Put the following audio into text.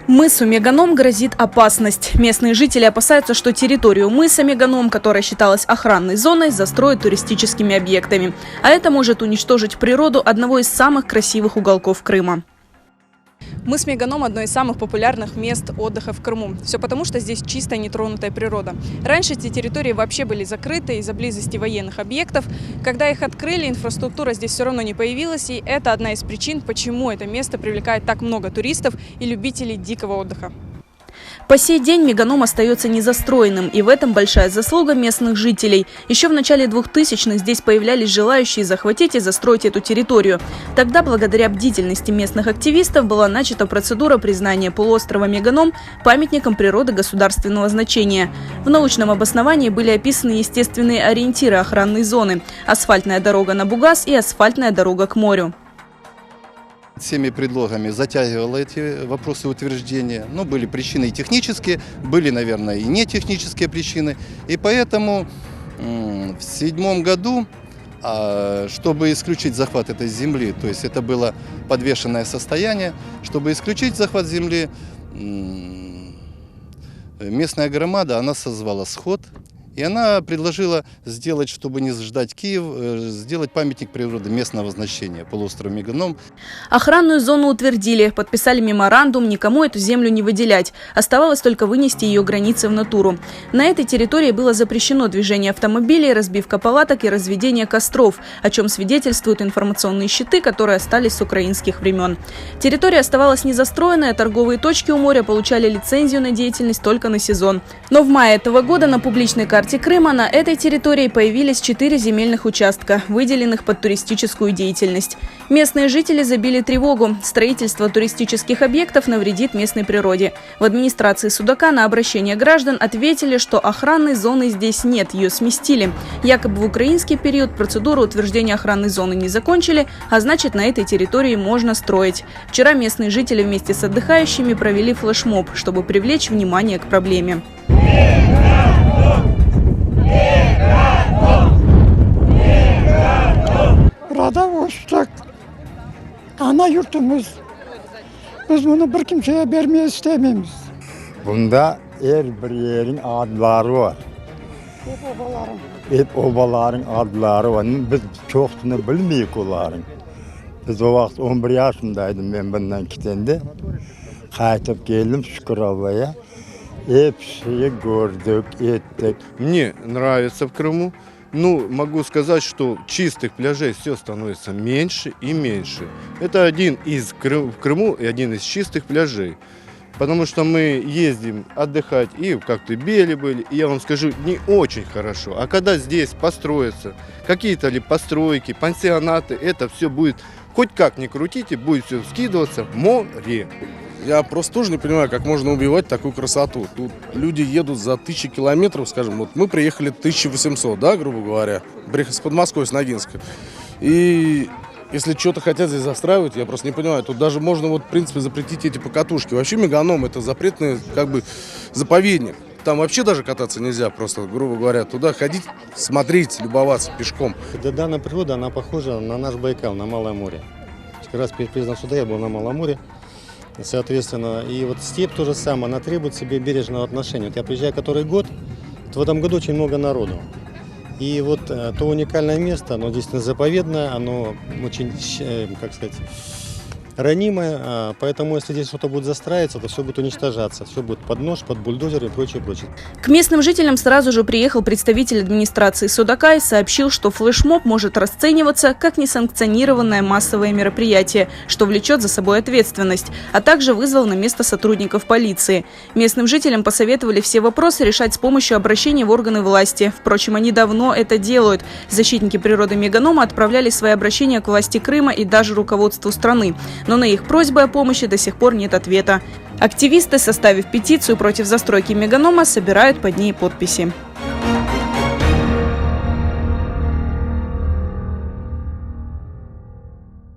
Мысу Меганом грозит опасность. Местные жители опасаются, что территорию мыса Меганом, которая считалась охранной зоной, застроят туристическими объектами. А это может уничтожить природу одного из самых красивых уголков Крыма. Мыс Меганом – одно из самых популярных мест отдыха в Крыму. Все потому, что здесь чистая нетронутая природа. Раньше эти территории вообще были закрыты из-за близости военных объектов. Когда их открыли, инфраструктура здесь все равно не появилась. И это одна из причин, почему это место привлекает так много туристов и любителей дикого отдыха. По сей день Меганом остается незастроенным, и в этом большая заслуга местных жителей. Еще в начале 2000-х здесь появлялись желающие захватить и застроить эту территорию. Тогда, благодаря бдительности местных активистов, была начата процедура признания полуострова Меганом памятником природы государственного значения. В научном обосновании были описаны естественные ориентиры охранной зоны – асфальтная дорога на Бугас и асфальтная дорога к морю. Всеми предлогами затягивало эти вопросы утверждения. Но были причины и технические, были, наверное, и нетехнические причины. И поэтому в 2007 году, чтобы исключить захват этой земли, то есть это было подвешенное состояние, чтобы исключить захват земли, местная громада, она созвала сход. И она предложила сделать, чтобы не ждать Киев, сделать памятник природы местного значения, полуостров Меганом. Охранную зону утвердили, подписали меморандум, никому эту землю не выделять. Оставалось только вынести ее границы в натуру. На этой территории было запрещено движение автомобилей, разбивка палаток и разведение костров, о чем свидетельствуют информационные щиты, которые остались с украинских времен. Территория оставалась незастроенной, а торговые точки у моря получали лицензию на деятельность только на сезон. Но в мае этого года на публичной карте Крыма на этой территории появились 4 земельных участка, выделенных под туристическую деятельность. Местные жители забили тревогу. Строительство туристических объектов навредит местной природе. В администрации Судака на обращение граждан ответили, что охранной зоны здесь нет, ее сместили. Якобы в украинский период процедуру утверждения охранной зоны не закончили, а значит, на этой территории можно строить. Вчера местные жители вместе с отдыхающими провели флешмоб, чтобы привлечь внимание к проблеме. Radavuştak, ana yurtumuz. Biz bunu bir kimseye vermeyi istemiyoruz. Bunda her bir yerin adları var. Hep obaların adları var. Biz çoğunu bilmeyik onların. Biz o vakit 11 yaşındaydım ben bundan gitende. Kaytıp geldim şükür Allah'a. Hepsini gördük, ettik. Мне нравится в Крыму. Ну, могу сказать, что чистых пляжей все становится меньше и меньше. Это один из в Крыму и один из чистых пляжей. Потому что мы ездим отдыхать и в Коктебеле были, и я вам скажу, не очень хорошо. А когда здесь построятся какие-то ли постройки, пансионаты, это все будет, хоть как ни крутите, будет все скидываться в море. Я просто тоже не понимаю, как можно убивать такую красоту. Тут люди едут за 1000 километров, скажем, вот мы приехали 1800, да, грубо говоря, приехали с Подмосковья, с Ногинска. И если что-то хотят здесь застраивать, я просто не понимаю, тут даже можно, вот, в принципе, запретить эти покатушки. Вообще Меганом — это запретный, как бы, заповедник. Там вообще даже кататься нельзя, просто, грубо говоря, туда ходить, смотреть, любоваться пешком. Данная природа, она похожа на наш Байкал, на Малое море. Как раз перед приездом сюда я был на Малом море. Соответственно, и вот степь то же самое, она требует себе бережного отношения. Вот я приезжаю который год, в этом году очень много народу. И вот то уникальное место, оно действительно заповедное, оно очень, как сказать, ранимое, поэтому если здесь что-то будет застраиваться, то все будет уничтожаться, все будет под нож, под бульдозер и прочее, прочее. К местным жителям сразу же приехал представитель администрации Судака и сообщил, что флешмоб может расцениваться как несанкционированное массовое мероприятие, что влечет за собой ответственность, а также вызвал на место сотрудников полиции. Местным жителям посоветовали все вопросы решать с помощью обращения в органы власти. Впрочем, они давно это делают. Защитники природы Меганома отправляли свои обращения к власти Крыма и даже руководству страны. Но на их просьбы о помощи до сих пор нет ответа. Активисты, составив петицию против застройки Меганома, собирают под ней подписи.